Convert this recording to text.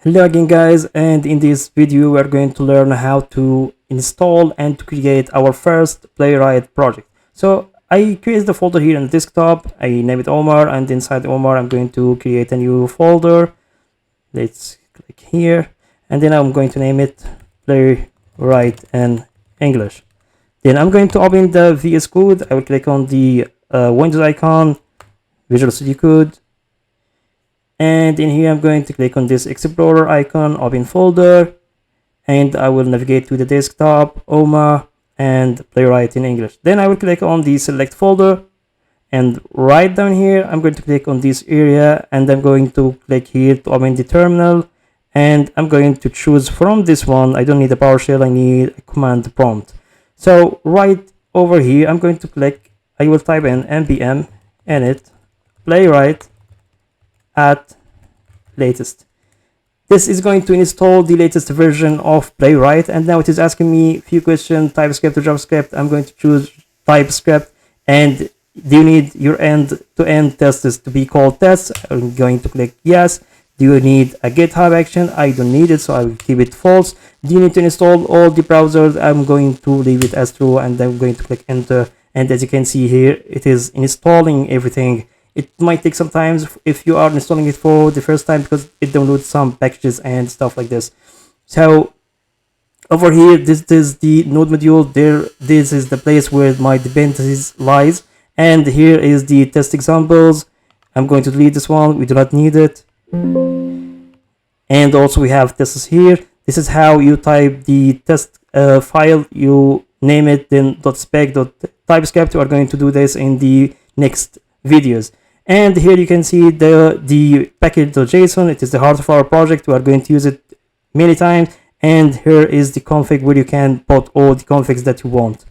Hello again guys, and in this video we are going to learn how to install and to create our first Playwright project. So I create the folder here on the desktop, I name it Omar, and inside Omar I'm going to create a new folder. Let's click here, and then I'm going to name it Playwright in English. Then I'm going to open the VS Code. I will click on the Windows icon, Visual Studio Code, and in here I'm going to click on this Explorer icon, open folder, and I will navigate to the desktop, Omar, and Playwright in English. Then I will click on the select folder, and right down here I'm going to click on this area, and I'm going to click here to open the terminal, and I'm going to choose from this one. I don't need a PowerShell, I need a command prompt. So right over here I'm going to click, I will type in npm init playwright at latest. This is going to install the latest version of Playwright, and now it is asking me a few questions: TypeScript or JavaScript. I'm going to choose TypeScript. And do you need your end-to-end tests to be called tests? I'm going to click yes. Do you need a GitHub action? I don't need it, so I will keep it false. Do you need to install all the browsers? I'm going to leave it as true, and I'm going to click enter. And as you can see here, it is installing everything. It might take some time if you are installing it for the first time, because it downloads some packages and stuff like this. So over here, this is the node module. This is the place where my dependencies lies, and here is the test examples. I'm going to delete this one, we do not need it. And also we have tests here. This is how you type the test file. You name it, then .spec.typescript. We are going to do this in the next videos. And here you can see the package.json. It is the heart of our project. We are going to use it many times. And here is the config where you can put all the configs that you want.